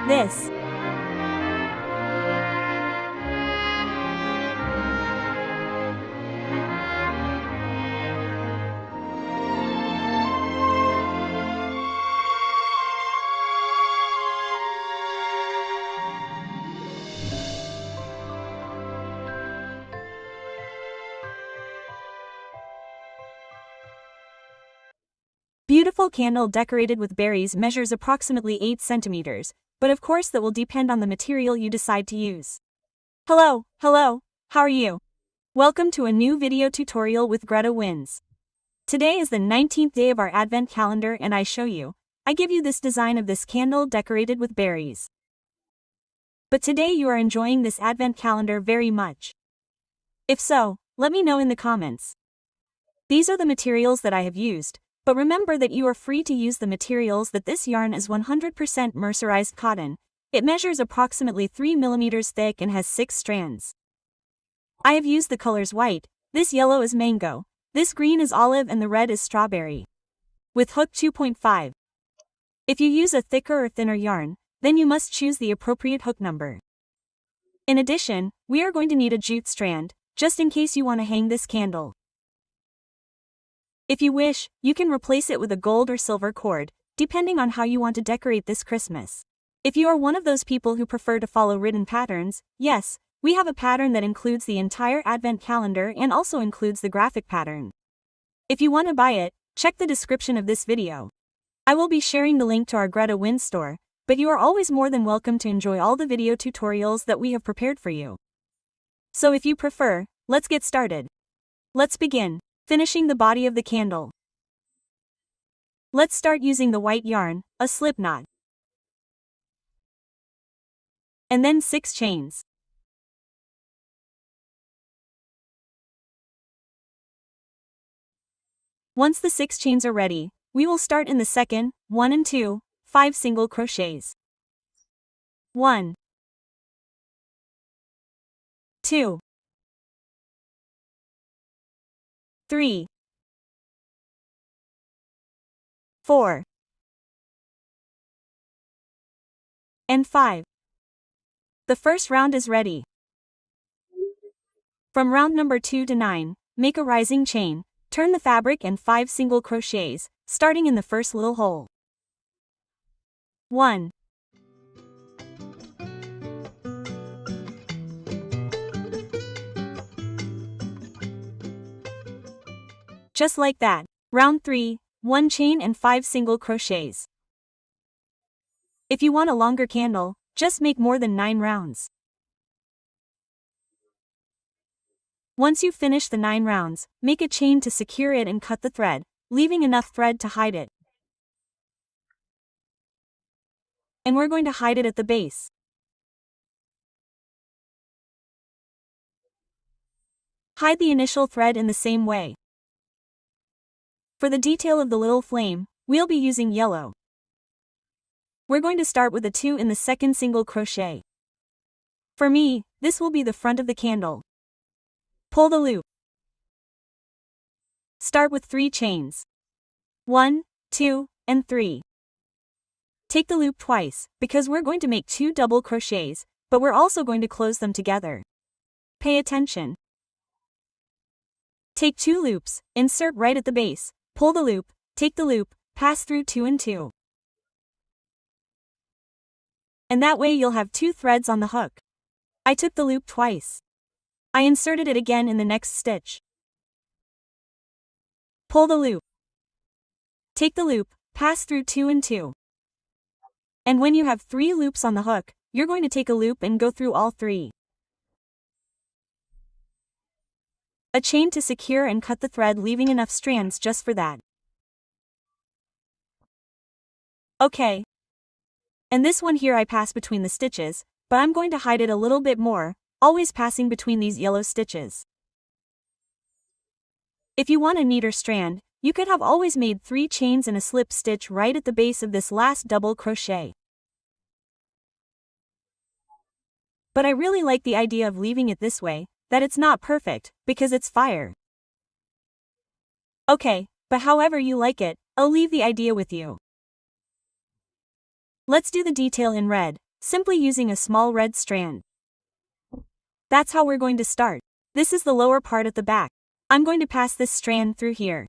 this. Beautiful candle decorated with berries measures approximately 8 centimeters, but of course that will depend on the material you decide to use. Hello, how are you? Welcome to a new video tutorial with GretaWings. Today is the 19th day of our Advent calendar and I give you this design of this candle decorated with berries. But today you are enjoying this Advent calendar very much. If so, let me know in the comments. These are the materials that I have used. But remember that you are free to use the materials that this yarn is 100% mercerized cotton. It measures approximately 3 millimeters thick and has 6 strands. I have used the colors white, this yellow is mango, this green is olive and the red is strawberry. With hook 2.5. If you use a thicker or thinner yarn, then you must choose the appropriate hook number. In addition, we are going to need a jute strand, just in case you want to hang this candle. If you wish, you can replace it with a gold or silver cord, depending on how you want to decorate this Christmas. If you are one of those people who prefer to follow written patterns, yes, we have a pattern that includes the entire Advent calendar and also includes the graphic pattern. If you want to buy it, check the description of this video. I will be sharing the link to our GretaWings store, but you are always more than welcome to enjoy all the video tutorials that we have prepared for you. So if you prefer, let's get started. Let's begin. Finishing the body of the candle. Let's start using the white yarn, a slip knot. And then 6 chains. Once the 6 chains are ready, we will start in the second, 1 and 2, 5 single crochets. 1, 2, 3, 4, and 5. The first round is ready. From round number 2 to 9, make a rising chain, turn the fabric and 5 single crochets, starting in the first little hole. 1, 'Just like that. Round 3, 1 chain and 5 single crochets. If you want a longer candle, just make more than 9 rounds. Once you finish the 9 rounds, make a chain to secure it and cut the thread, leaving enough thread to hide it. And we're going to hide it at the base. Hide the initial thread in the same way. For the detail of the little flame, we'll be using yellow. We're going to start with a 2 in the second single crochet. For me, this will be the front of the candle. Pull the loop. Start with 3 chains. 1, 2, and 3. Take the loop twice, because we're going to make 2 double crochets, but we're also going to close them together. Pay attention. Take 2 loops, insert right at the base, pull the loop, take the loop, pass through 2 and 2. And that way you'll have 2 threads on the hook. I took the loop twice. I inserted it again in the next stitch. Pull the loop. Take the loop, pass through 2 and 2. And when you have 3 loops on the hook, you're going to take a loop and go through all 3. A chain to secure and cut the thread, leaving enough strands just for that. Okay. And this one here I pass between the stitches, but I'm going to hide it a little bit more, always passing between these yellow stitches. If you want a neater strand, you could have always made 3 chains and a slip stitch right at the base of this last double crochet. But I really like the idea of leaving it this way, that it's not perfect, because it's fire. Okay, but however you like it, I'll leave the idea with you. Let's do the detail in red. simply using a small red strand. That's how we're going to start. This is the lower part at the back. I'm going to pass this strand through here.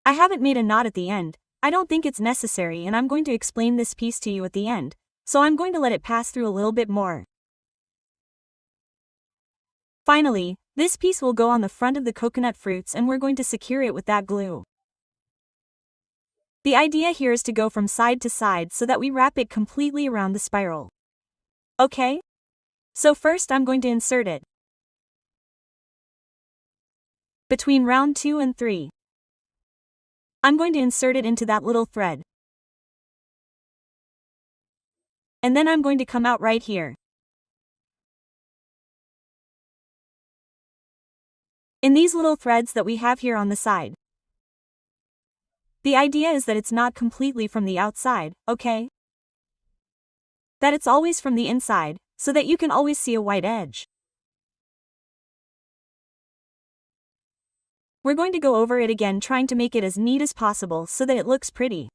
I haven't made a knot at the end. I don't think it's necessary, and I'm going to explain this piece to you at the end, so I'm going to let it pass through a little bit more. Finally, this piece will go on the front of the coconut fruits, and we're going to secure it with that glue. The idea here is to go from side to side so that we wrap it completely around the spiral. Okay? So first I'm going to insert it between round 2 and 3. I'm going to insert it into that little thread. And then I'm going to come out right here. In these little threads that we have here on the side. The idea is that it's not completely from the outside, okay? That it's always from the inside, so that you can always see a white edge. We're going to go over it again, trying to make it as neat as possible so that it looks pretty.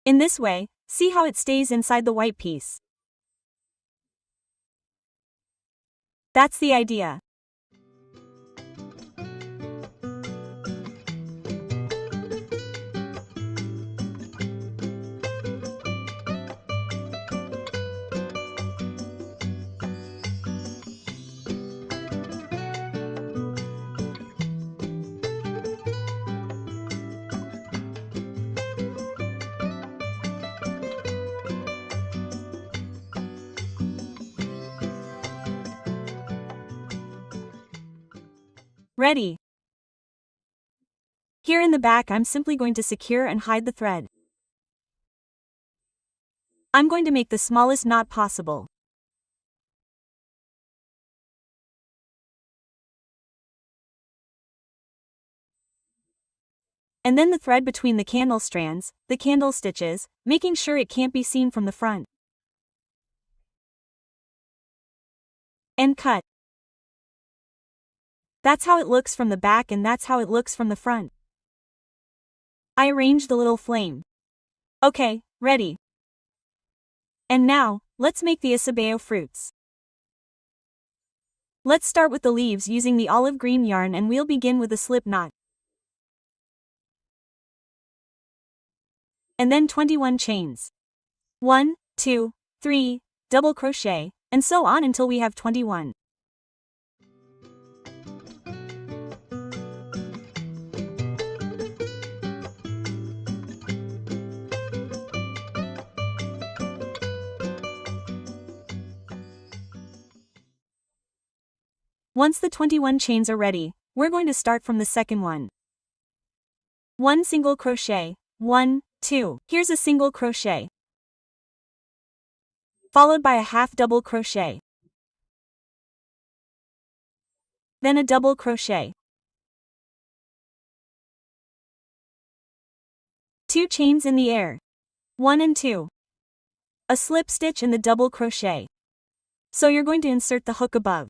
In this way, see how it stays inside the white piece. That's the idea. Ready. Here in the back I'm simply going to secure and hide the thread. I'm going to make the smallest knot possible. And then the thread between the candle strands, the candle stitches, making sure it can't be seen from the front. And cut. That's how it looks from the back, and that's how it looks from the front. I arranged the little flame. Okay, ready. And now, let's make the acebao fruits. Let's start with the leaves using the olive green yarn, and we'll begin with a slip knot. And then 21 chains. 1, 2, 3, double crochet, and so on until we have 21. Once the 21 chains are ready, we're going to start from the second one. 1 single crochet, 1, 2. Here's a single crochet, followed by a half double crochet, then a double crochet, 2 chains in the air, 1 and 2, a slip stitch in the double crochet. So you're going to insert the hook above.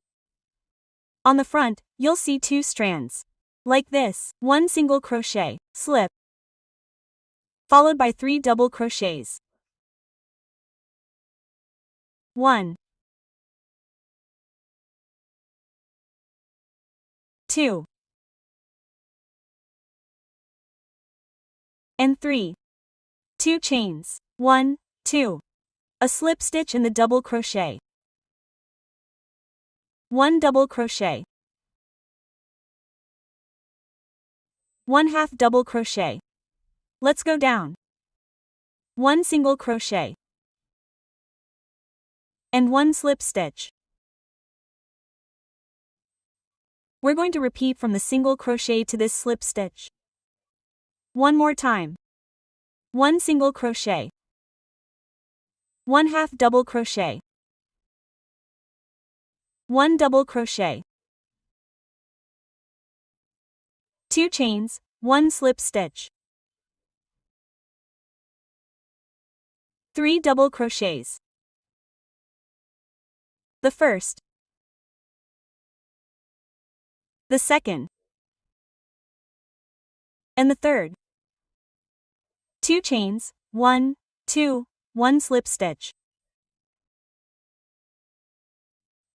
On the front, you'll see 2 strands. Like this, 1 single crochet, slip, followed by 3 double crochets. 1, 2, and 3. 2 chains, 1, 2, a slip stitch in the double crochet, 1 double crochet, 1 half double crochet. Let's go down. 1 single crochet, and 1 slip stitch. We're going to repeat from the single crochet to this slip stitch. One more time. 1 single crochet, 1 half double crochet, 1 double crochet, 2 chains, 1 slip stitch, 3 double crochets. The first, the second, and the third. 2 chains, 1, 2, 1 slip stitch.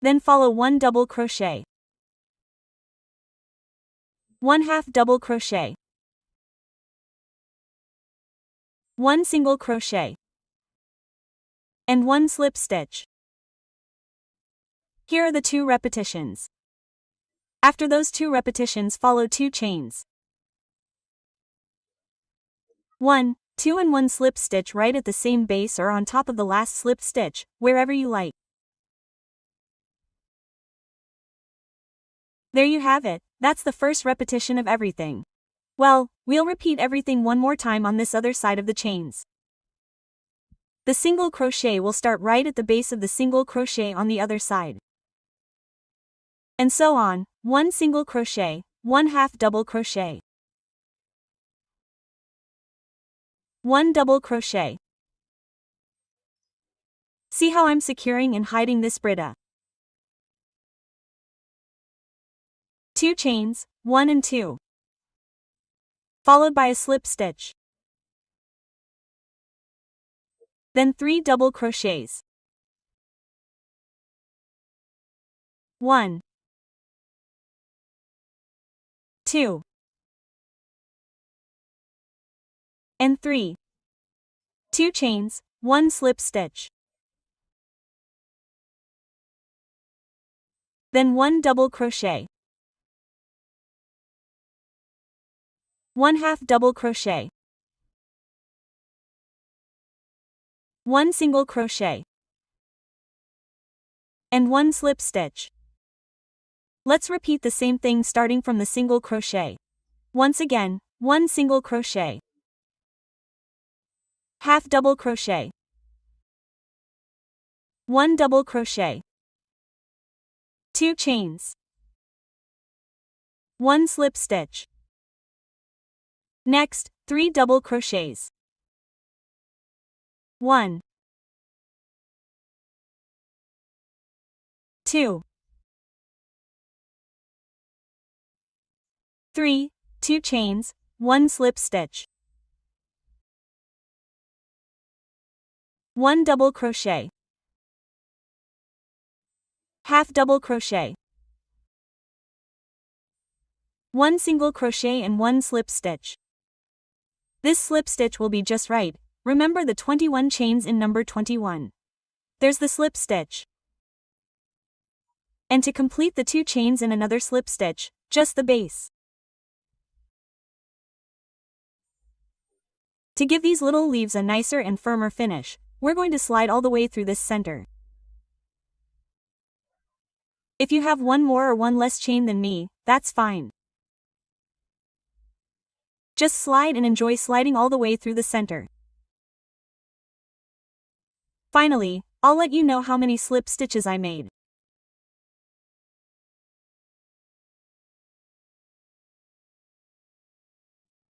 Then follow 1 double crochet, 1 half double crochet, 1 single crochet, and 1 slip stitch. Here are the 2 repetitions. After those 2 repetitions, follow 2 chains. 1, 2 and 1 slip stitch right at the same base or on top of the last slip stitch, wherever you like. There you have it, that's the first repetition of everything. Well, we'll repeat everything one more time on this other side of the chains. The single crochet will start right at the base of the single crochet on the other side. And so on, 1 single crochet, 1 half double crochet, 1 double crochet. See how I'm securing and hiding this Brita? 2 chains, 1 and 2, followed by a slip stitch. Then 3 double crochets. 1, 2, and 3. 2 chains, 1 slip stitch. Then 1 double crochet. 1 half double crochet. 1 single crochet. And 1 slip stitch. Let's repeat the same thing starting from the single crochet. Once again, 1 single crochet, half double crochet, 1 double crochet, 2 chains, 1 slip stitch. Next, 3 double crochets. 1, 2, 3, 2 chains, 1 slip stitch. 1 double crochet, half double crochet, 1 single crochet and 1 slip stitch. This slip stitch will be just right. Remember the 21 chains in number 21. There's the slip stitch. And to complete the 2 chains and another slip stitch, just the base. To give these little leaves a nicer and firmer finish, we're going to slide all the way through this center. If you have one more or one less chain than me, that's fine. Just slide and enjoy sliding all the way through the center. Finally, I'll let you know how many slip stitches I made.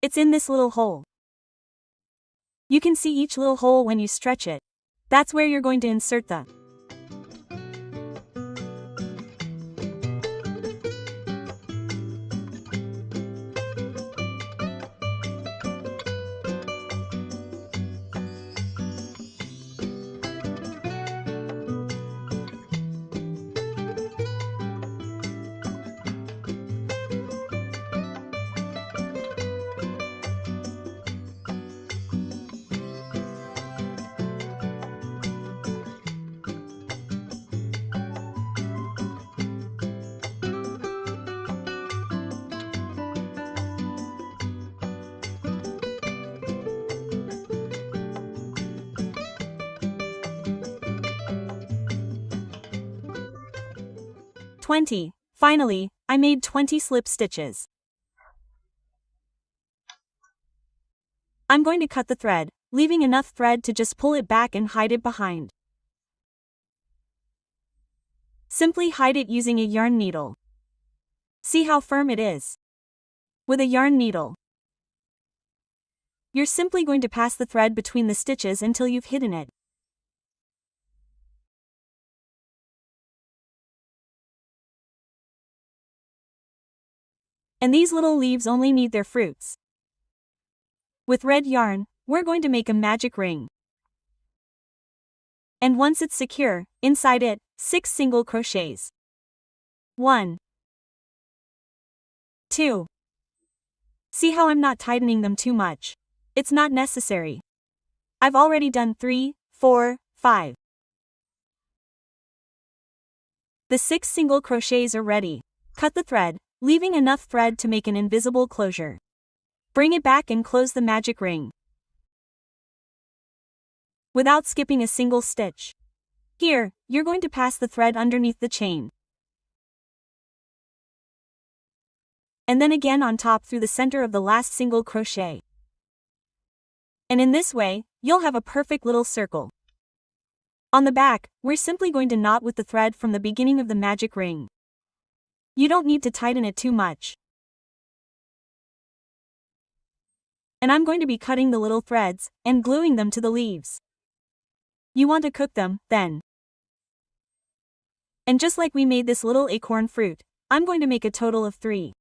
It's in this little hole. You can see each little hole when you stretch it. That's where you're going to insert the "20. Finally, I made 20 slip stitches. I'm going to cut the thread, leaving enough thread to just pull it back and hide it behind. Simply hide it using a yarn needle. See how firm it is? With a yarn needle, you're simply going to pass the thread between the stitches until you've hidden it. And these little leaves only need their fruits. With red yarn, we're going to make a magic ring. And once it's secure, inside it, 6 single crochets. 1, 2. See how I'm not tightening them too much? It's not necessary. I've already done 3, 4, 5. The 6 single crochets are ready. Cut the thread, leaving enough thread to make an invisible closure. Bring it back and close the magic ring without skipping a single stitch. Here, you're going to pass the thread underneath the chain. And then again on top through the center of the last single crochet. And in this way, you'll have a perfect little circle. On the back, we're simply going to knot with the thread from the beginning of the magic ring. You don't need to tighten it too much. And I'm going to be cutting the little threads and gluing them to the leaves. You want to cook them, then. And just like we made this little acorn fruit, I'm going to make a total of 3.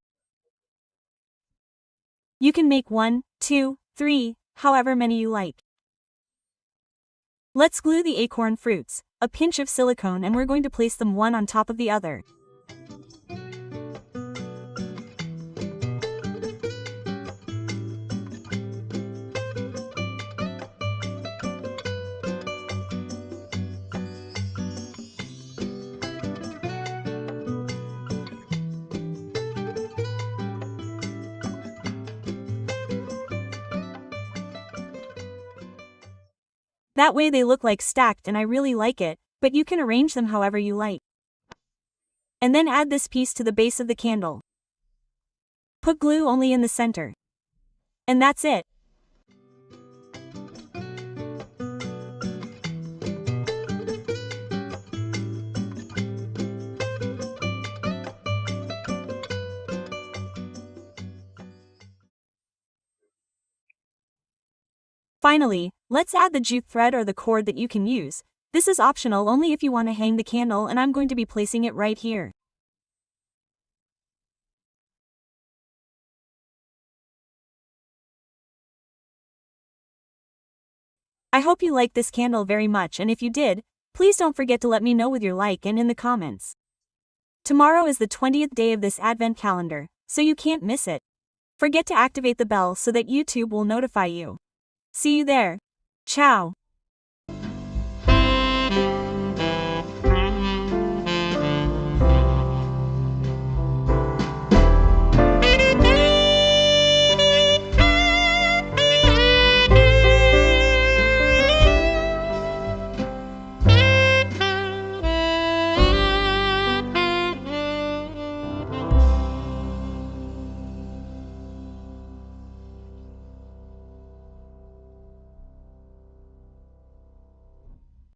You can make 1, 2, 3, however many you like. Let's glue the acorn fruits, a pinch of silicone, and we're going to place them one on top of the other. That way they look like stacked and I really like it, but you can arrange them however you like. And then add this piece to the base of the candle. Put glue only in the center. And that's it. Finally, let's add the jute thread or the cord that you can use. This is optional only if you want to hang the candle, and I'm going to be placing it right here. I hope you liked this candle very much, and if you did, please don't forget to let me know with your like and in the comments. Tomorrow is the 20th day of this Advent calendar, so you can't miss it. Forget to activate the bell so that YouTube will notify you. See you there. Ciao.